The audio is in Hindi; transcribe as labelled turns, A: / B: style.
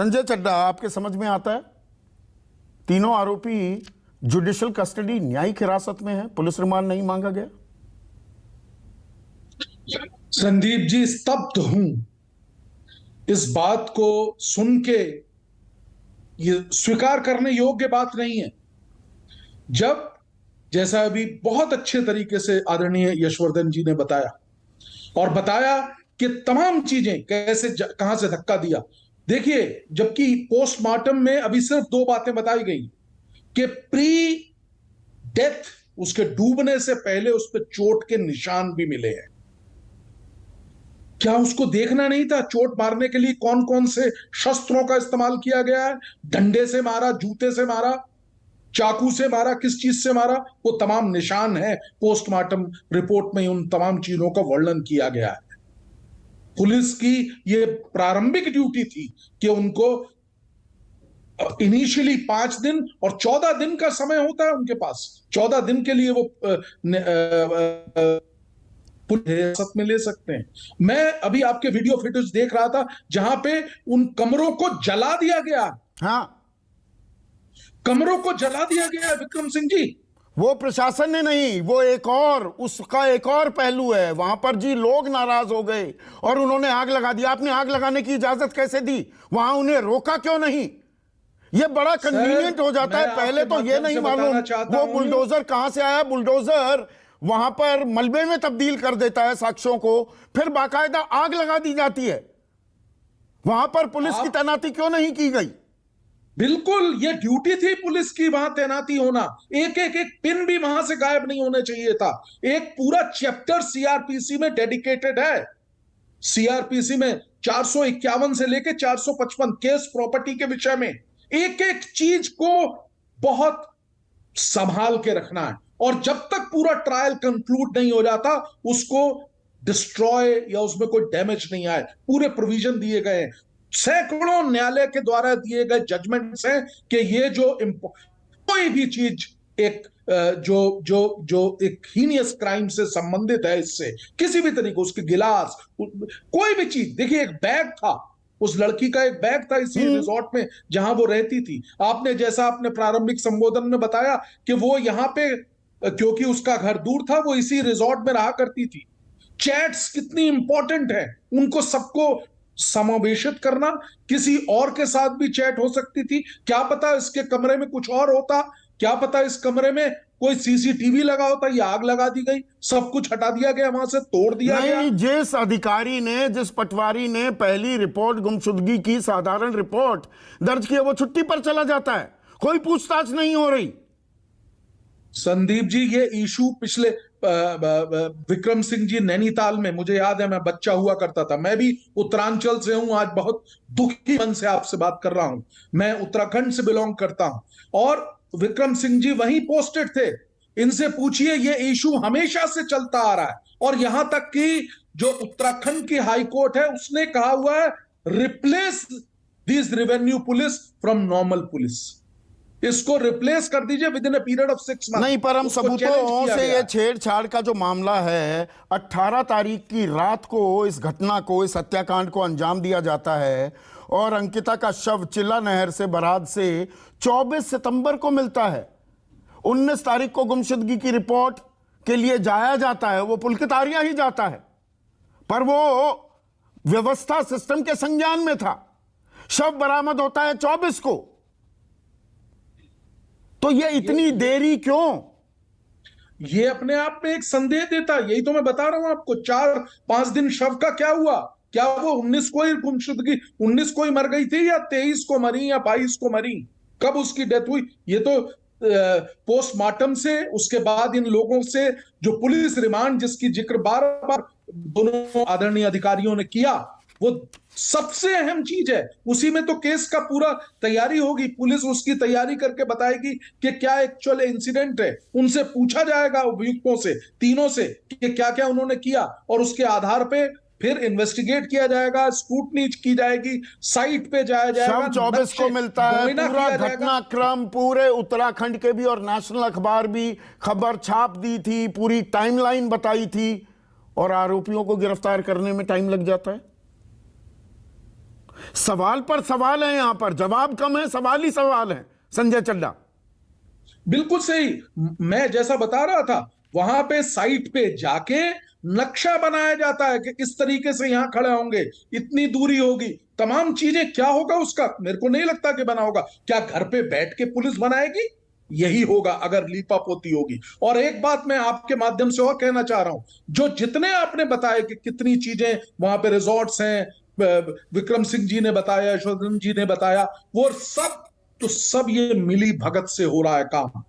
A: संजय चड्ढा, आपके समझ में आता है तीनों आरोपी जुडिशियल कस्टडी न्यायिक हिरासत में है, पुलिस रिमांड नहीं मांगा गया?
B: संदीप जी, स्तब्ध हूं इस बात को सुन के। ये स्वीकार करने योग्य बात नहीं है। जब जैसा अभी बहुत अच्छे तरीके से आदरणीय यशवर्धन जी ने बताया और बताया कि तमाम चीजें कैसे कहां से धक्का दिया। देखिए, जबकि पोस्टमार्टम में अभी सिर्फ दो बातें बताई गई कि प्री डेथ, उसके डूबने से पहले उस पर चोट के निशान भी मिले हैं। क्या उसको देखना नहीं था चोट मारने के लिए कौन कौन से शस्त्रों का इस्तेमाल किया गया है? डंडे से मारा, जूते से मारा, चाकू से मारा, किस चीज से मारा? वो तमाम निशान है। पोस्टमार्टम रिपोर्ट में उन तमाम चीजों का वर्णन किया गया है। पुलिस की ये प्रारंभिक ड्यूटी थी कि उनको इनिशियली 5 दिन और 14 दिन का समय होता है उनके पास। 14 दिन के लिए वो हिरासत में ले सकते हैं। मैं अभी आपके वीडियो फुटेज देख रहा था जहां पे उन कमरों को जला दिया गया।
A: हाँ,
B: कमरों को जला दिया गया विक्रम सिंह जी।
A: वो प्रशासन ने नहीं, वो एक और उसका एक और पहलू है। वहां पर जी लोग नाराज हो गए और उन्होंने आग लगा दी। आपने आग लगाने की इजाजत कैसे दी? वहां उन्हें रोका क्यों नहीं? ये बड़ा कन्वीनियंट हो जाता है। पहले तो ये नहीं मालूम वो बुलडोजर कहां से आया। बुलडोजर वहां पर मलबे में तब्दील कर देता है साक्ष्यों को, फिर बाकायदा आग लगा दी जाती है। वहां पर पुलिस की तैनाती क्यों नहीं की गई?
B: बिल्कुल, ये ड्यूटी थी पुलिस की वहां तैनाती होना। एक एक एक पिन भी वहां से गायब नहीं होने चाहिए था। एक पूरा चैप्टर सीआरपीसी में डेडिकेटेड है। सीआरपीसी में 451 से लेकर 455 केस प्रॉपर्टी के विषय में एक एक चीज को बहुत संभाल के रखना है। और जब तक पूरा ट्रायल कंक्लूड नहीं हो जाता उसको डिस्ट्रॉय या उसमें कोई डैमेज नहीं आए, पूरे प्रोविजन दिए गए हैं। सैकड़ों न्यायालय के द्वारा दिए गए जजमेंट्स हैं कि ये जो कोई भी चीज एक जो जो जो एक हीनियस क्राइम से संबंधित है, इससे किसी भी तरीके, उसके गिलास, कोई भी चीज। देखिए, एक बैग था, उस लड़की का एक बैग था इसी रिजॉर्ट में जहां वो रहती थी। आपने जैसा आपने प्रारंभिक संबोधन में बताया कि वो यहां पे, क्योंकि उसका घर दूर था, वो इसी रिजॉर्ट में रहा करती थी। चैट्स कितनी इंपॉर्टेंट है, उनको सबको समावेशित करना। किसी और के साथ भी चैट हो सकती थी, क्या पता इसके कमरे में कुछ और होता, क्या पता इस कमरे में कोई सीसीटीवी लगा होता। ये आग लगा दी गई, सब कुछ हटा दिया गया, वहां से तोड़ दिया गया।
A: जिस अधिकारी ने, जिस पटवारी ने पहली रिपोर्ट गुमशुदगी की साधारण रिपोर्ट दर्ज की, वो छुट्टी पर चला जाता है, कोई पूछताछ नहीं हो रही।
B: संदीप जी, ये इशू पिछले विक्रम सिंह जी नैनीताल में, मुझे याद है, मैं बच्चा हुआ करता था। मैं भी उत्तरांचल से हूं, आज बहुत दुखी मन से आपसे बात कर रहा हूं। मैं उत्तराखंड से बिलोंग करता हूं और विक्रम सिंह जी वहीं पोस्टेड थे। इनसे पूछिए, ये इशू हमेशा से चलता आ रहा है। और यहां तक कि जो उत्तराखंड की हाई कोर्ट है उसने कहा हुआ है, replace this revenue police from normal police. इसको रिप्लेस कर दीजिए with in a period of 6 month.
A: नहीं, पर हम सबूतों से ये छेड़छाड़ का जो मामला है, 18 तारीख की रात को इस घटना को, इस हत्याकांड को अंजाम दिया जाता है और अंकिता का शव चिल्ला नहर से बरात से 24 सितंबर को मिलता है। 19 तारीख को गुमशुदगी की रिपोर्ट के लिए जाया जाता है, वो पुलकितारिया ही जाता है, पर वो व्यवस्था सिस्टम के संज्ञान में था। शव बरामद होता है 24 को। तो ये इतनी देरी क्यों?
B: ये अपने आप में एक संदेह देता है। यही तो मैं बता रहा हूं आपको। 4-5 दिन शव का क्या हुआ? क्या वो 19 को ही गुमशुदगी, 19 को ही मर गई थी या 23 को मरी या 22 को मरी? कब उसकी डेथ हुई? ये तो पोस्टमार्टम से, उसके बाद इन लोगों से जो पुलिस रिमांड जिसकी जिक्र बार बार दोनों आदरणीय अधिकारियों ने किया, वो सबसे अहम चीज है। उसी में तो केस का पूरा तैयारी होगी। पुलिस उसकी तैयारी करके बताएगी कि क्या एक्चुअल इंसिडेंट है। उनसे पूछा जाएगा अभियुक्तों से, तीनों से, कि क्या क्या उन्होंने किया, और उसके आधार पे फिर इन्वेस्टिगेट किया जाएगा, स्क्रूटनी की जाएगी, साइट पे जाया जाएगा।
A: 24 को मिलता है। पूरा घटनाक्रम पूरे उत्तराखंड के भी और नेशनल अखबार भी खबर छाप दी थी, पूरी टाइमलाइन बताई थी, और आरोपियों को गिरफ्तार करने में टाइम लग जाता है। सवाल पर सवाल है, यहां पर जवाब कम है, सवाल ही सवाल है। संजय चड्ढा,
B: बिल्कुल सही। मैं जैसा बता रहा था, वहां पे साइट पे जाके नक्शा बनाया जाता है कि इस तरीके से यहां खड़े होंगे, इतनी दूरी होगी, तमाम चीजें। क्या होगा उसका, मेरे को नहीं लगता कि बना होगा। क्या घर पे बैठ के पुलिस बनाएगी? यही होगा अगर लीपापोती होगी। और एक बात मैं आपके माध्यम से और कहना चाह रहा हूं, जो जितने आपने बताया कि कितनी चीजें वहां पे रिजॉर्ट्स हैं, विक्रम सिंह जी ने बताया, यशोधन जी ने बताया, वो सब तो सब ये मिली भगत से हो रहा है काम।